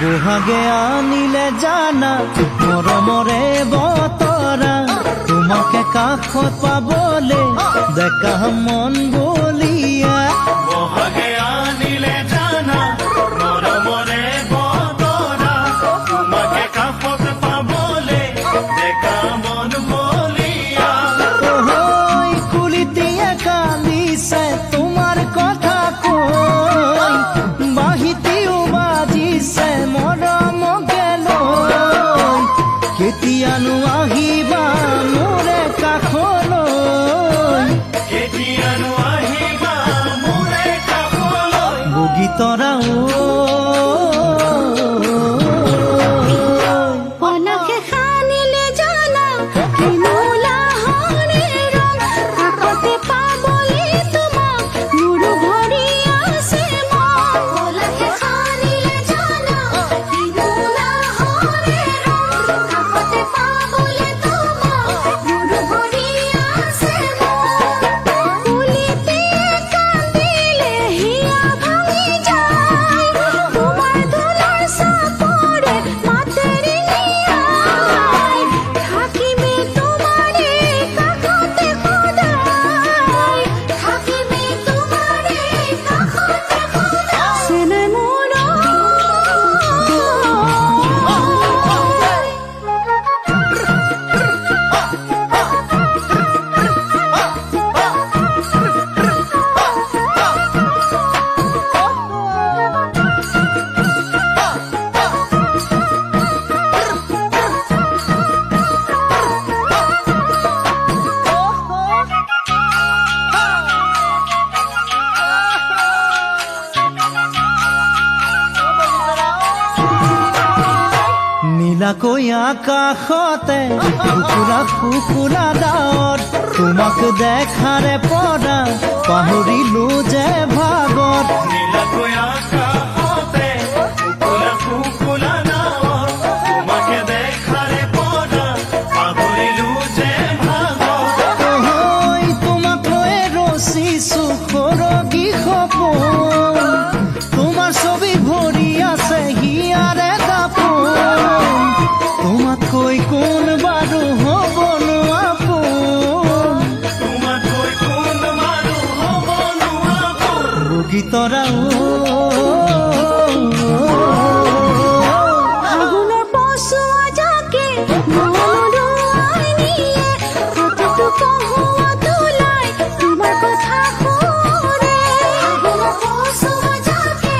বহাগে আনিলে জানা মৰমৰে বতৰা তোমাকে কাষত পাবলে ডেকা মন বলিয়া বহাগে আনিলে জানা মৰমৰে বতৰা তোমাকে কাষত পাবলে ডেকা মন বলিয়া ওহৈ কুলিটিয়ে কান্দিছে তোমাৰ কথা কৈ বাহিতিও বাজিছে মৰমকে লৈ কেতিয়ানো আহিবা মোৰে কাষলৈ কেতিয়ানো আহিবা মোৰে কাষলৈ বগীতৰা পলকে খানিলে জানা মূলা হৰে ৰং কাষতে পাবলে তোমাক মোৰো ভৰি আছে মন পলকে খানিলে জানা মূলা হৰে ৰং কাষতে পাবলে তোমাক মোৰো ভৰি আছে মন কুলিতে কান্দিলে হিয়া ভাঙি যায় তোমাৰ ধুলাৰ চাপৰে মাতেৰে নিয়াই থাকিবে তোমাৰে কাষতে সদায় থাকিবে তোমাৰে কাষতে সদায় চেনে মোৰ নীলাকৈ আকাশতে কুকুৰা কুকুৰা ডাৱৰ তোমাক দেখাৰে পৰা পাহৰিলো যে ভাগত নীলাকৈ আকাশতে কুকুলা কুকুলা নাৱত তোমাকে দেখাৰে পৰা পাহৰিলো যে ভাগত ওহৈ তোমাক লৈ ৰচিছো সৰগী সপোন তোমাৰ ছবি ভৰি আছে হিয়াৰে দাপোন তোমাতকৈ কোন বাৰু হ'বনো আপোন তোমাতকৈ কোন মানুহ হ'ব নোৱাৰোঁ বগীতৰা আগুনৰ পচোৱা যাকে মনলৈ নিয়ে প্ৰতিটো কহুৱা তোলাই তোমাৰ কথা শুনে আগুনৰ পচোৱা যাকে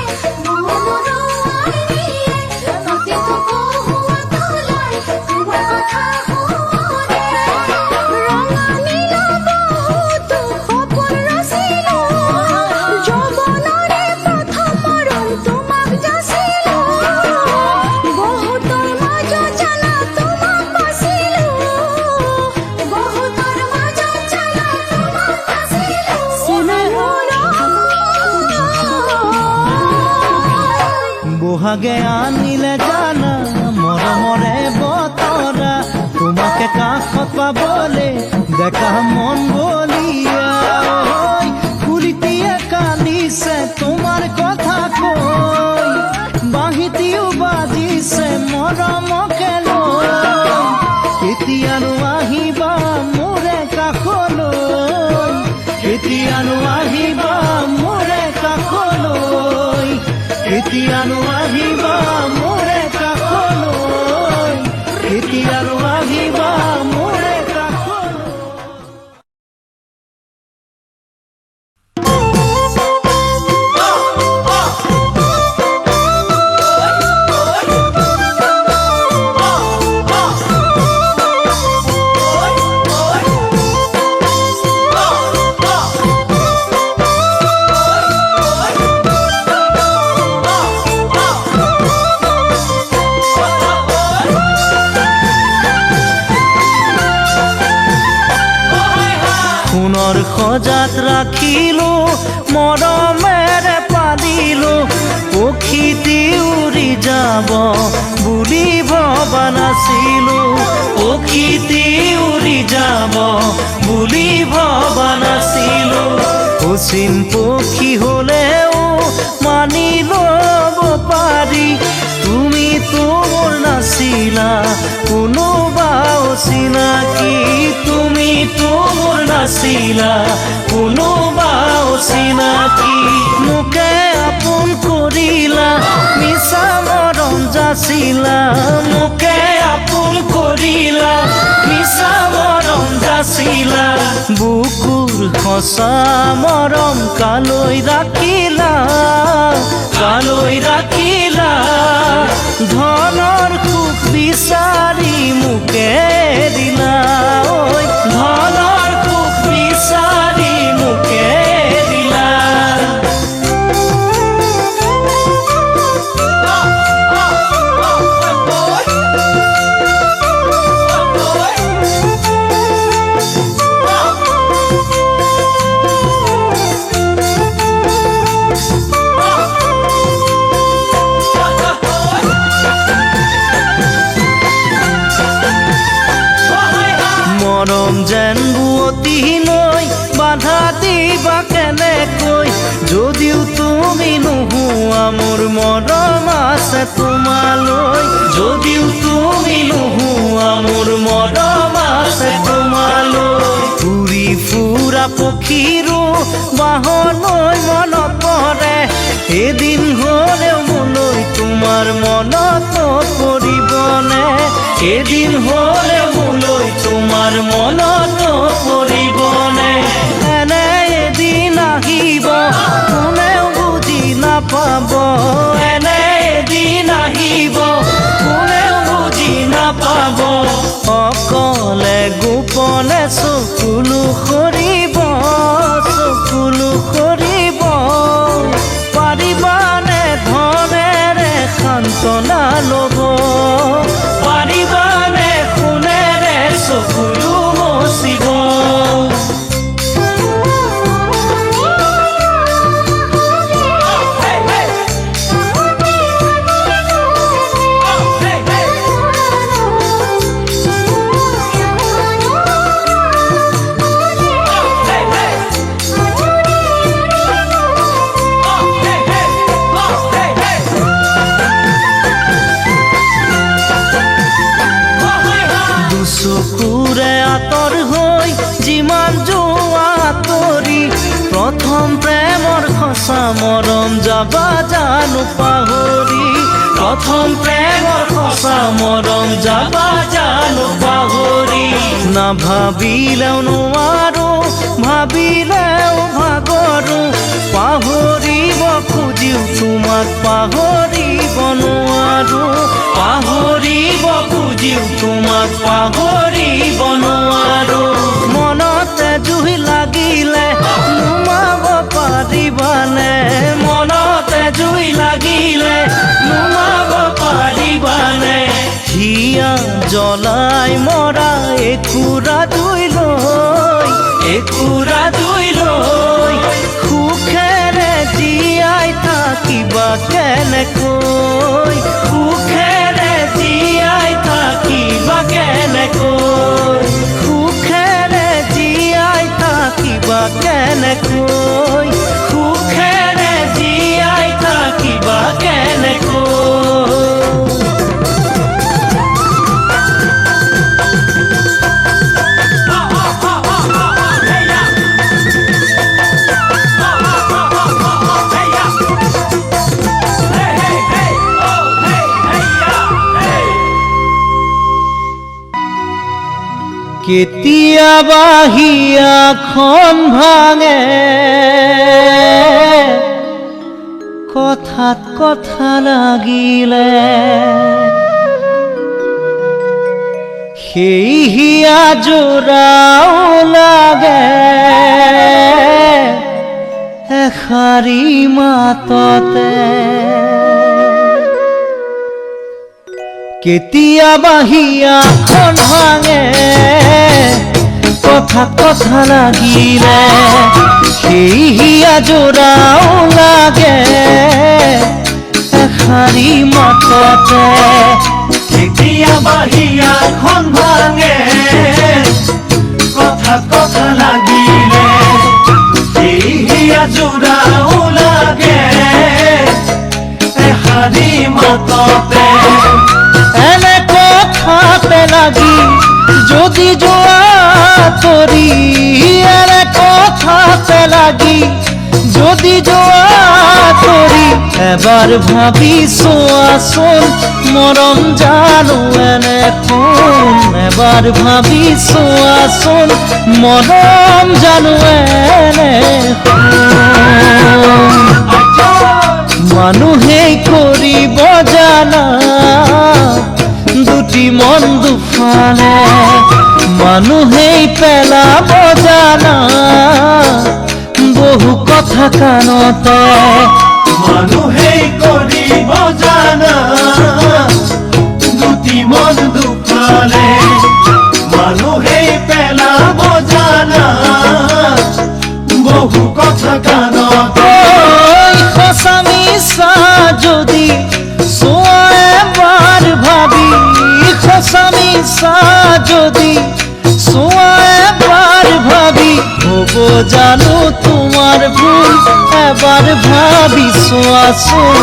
মনলৈ নিয়ে প্ৰতিটো কহুৱা তোলাই তোমাৰ কথা শুনে ৰঙা নীলা বহুতো সপোন ৰচিলো যৌৱনৰে প্ৰথম মৰম তোমাক যাচিলো বহুতৰ মাজত জানা তোমাক বাচিলো বহুতৰ মাজত জানা তোমাক বাচিলো চিনে মোৰ বহাগে আনিলে জানা মৰমৰে বতৰা তোমাকে কাষত পাবলে ডেকা মন বলিয়া ঐ, কুলিটিয়ে কান্দিছে তোমাৰ কথা কৈ বাহিতিও বাজিছে মৰমকে লৈ কেতিয়ানো আহিবা মোৰে কাষলৈ কেতিয়ানো আহিবা মোৰে কাষলৈ কেতিয়ানো আহিবা মোৰে কাষলৈ কেতিয়ানো আহিবা মোৰে কাষলৈ সোণৰ সজাত ৰাখিলো মৰমেৰে পালিলো পক্ষীটি উৰি যাব বুলি ভবা নাছিলো পক্ষীটি উৰি যাব বুলি ভবা নাছিলো অচিন পক্ষী হলেও মানি ল'ব পাৰি তুমি মোৰ নাছিলা কোনোবা অচিনাকি মোকে আপোন কৰিলা মিছা মৰম যাচিলা মোকে আপোন কৰিলা মিছা মৰম যাচিলা বুকুৰ সঁচা মৰম কালৈ ৰাখিলা ধনৰ সুখ বিচাৰি মোকে দিলা ঐ ধনৰ সুখ বিচাৰি মোকে দিলা মৰম যেন বুৱতী নৈ বাধা দিবা কেনেকৈ যদিও তুমি নোহোৱা মোৰ মৰম আছে তোমালৈ যদিও তুমি নোহোৱা মোৰ মৰম আছে তোমালৈ উৰি ফুৰা পক্ষীৰো বাহলৈ মনত পৰে এদিন হ'লেও মোলৈ তোমাৰ মনত পৰিবনে এদিন হ'লেও মোলৈ তোমাৰ মনত পৰিবনে এনে এদিন আহিব কোনেও বুজি নাপাব এনে এদিন আহিব কোনেও বুজি নাপাব অকলে গোপনে চকুলো সৰিব পাৰিবানে ধনেৰে সান্তনা ল'ব পাৰিবানে সোণেৰে চকুলো মচিব চকুৰে আঁতৰ হৈ যিমান যোৱা আঁতৰি প্ৰথম প্ৰেমৰ সঁচা মৰম যাবা জানো পাহৰি প্ৰথম প্ৰেমৰ সঁচা মৰম যাবা জানো পাহৰি নাভাবিলেও নোৱাৰো ভাবিলেও ভাগৰো পাহৰিব খুজিও তোমাক পাহৰিব নোৱাৰো পাহৰিব খুজিও তোমাক পাহৰিব নোৱাৰো মনতে জুই লাগিলে নুমাব পাৰিবানে মনতে জুই লাগিলে নুমাব পাৰিবানে হিয়া জ্বলাই মৰা একুৰা জুই লৈ সুখেৰে জীয়াই থাকিবা কেনেকৈ সুখেৰে জীয়াই থাকিবা কেনেকৈ সুখেৰে জীয়াই থাকিবা কেনেকৈ সুখেৰে জীয়াই থাকিবা কেনেকৈ কেতিয়াবা হিয়াখন ভাঙে কথাত কথা লাগিলে সেই হিয়া জোৰাও লাগে এষাৰি মাততে কেতিয়াবা হিয়াখন ভাঙে কথাত কথা লাগিলে সেই হিয়া জোৰাও লাগে এষাৰি মাততে কেতিয়াবা হিয়াখন ভাঙে কথাত কথা লাগিলে সেই হিয়া জোৰাও লাগে এষাৰি মাততে এনে কথাতে লাগি যদি যোৱা তৰি এনে কথাতে লাগি যদি যোৱা তৰি এবাৰ ভাবি চোৱাচোন মৰম জানো এনে কোন এবাৰ ভাবি চোৱাচোন মৰম জানো এনে কোন মানুহেই কৰিব জানা দুটি মন দুফালে মানুহেই পেলাব জানা বহু কথা কাণতে মানুহেই কৰিব জানা দুটি মন দুফালে মানুহেই পেলাব জানা বহু কথা কাণতে সঁচা মিছা যদি চোৱা এবাৰ ভাবি সঁচা মিছা যদি চোৱা এবাৰ ভাবি হ'ব জানো তোমাৰ ভুল এবাৰ ভাবি চোৱাচোন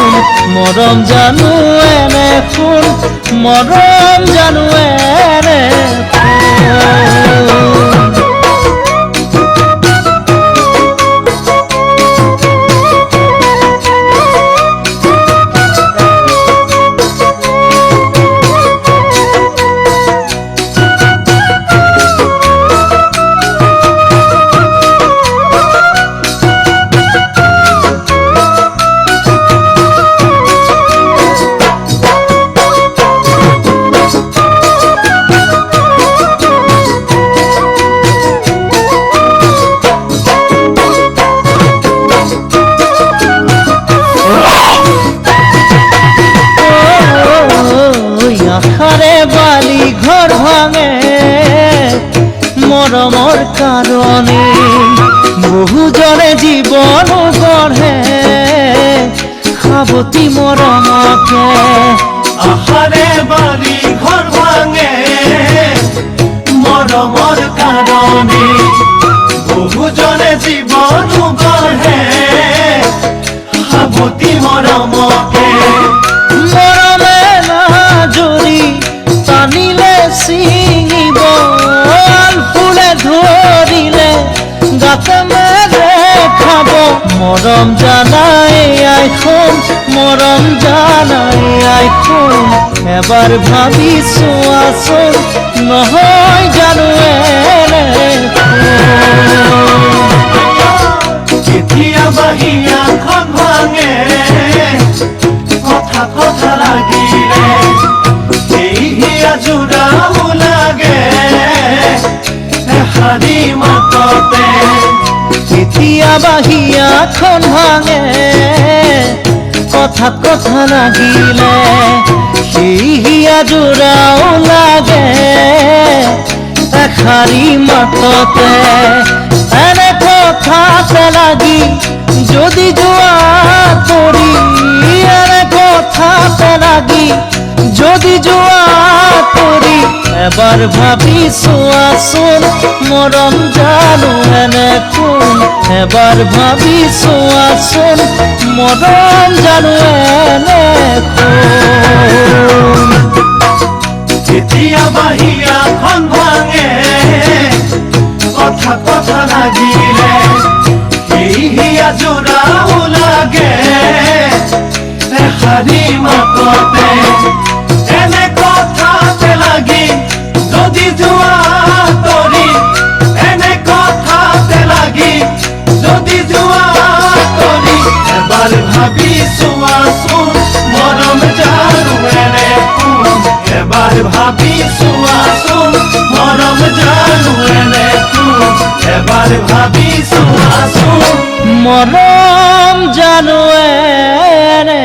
মৰম জানো এনে কোন মৰম জানো এনে কোন আশাৰে বালি ঘৰ ভাঙে মৰমৰ কাৰণে বহুজনে জীৱন গঢ়ে সাৱতি মৰমকে আশাৰে বালি ঘৰ ভাঙে মৰমৰ কাৰণে বহুজনে জীৱন গঢ়ে সাৱতি মৰমকে মৰমে নাজৰি টানিলে ছিঙিব ফুলে ধৰিলে গাতে মেলে খাব মৰম জানাই আইখন মৰম জানাই আইখন এবাৰ ভাবি চোৱাচোন নহয় জানো এনে কেতিয়াবা হিয়াখন ভাঙে কথা কথা লাগিলে এই হিয়া জোৰাও লাগে এষাৰি মাততে কেতিয়াবা হিয়াখন ভাঙে কথা কথা লাগিলে সেই হিয়া জোৰাও লাগে এষাৰি মাততে এনে কথাতে লাগি যদি যোৱা তৰি এনে কথাতে লাগি যদি যোৱা তৰি এবাৰ ভাবি চোৱাচোন মৰম জানো এনে কোন এবাৰ ভাবি চোৱাচোন মৰম জানো এনে কোন কেতিয়াবা হিয়াখন ভাঙে কথা কথা লাগিলে এই হিয়া জোৰাও লাগে এষাৰি মাততে এনে কথাতে লাগি যদি যোৱা তৰি এনে কথাতে লাগি যদি যোৱা তৰি এবাৰ ভাবি চোৱাচোন মৰম জানো এনে কোন এবাৰ ভাবি চোৱাচোন মৰম জানো এনে কোন এবাৰ ভাবি চোৱাচোন মৰম জানো এনে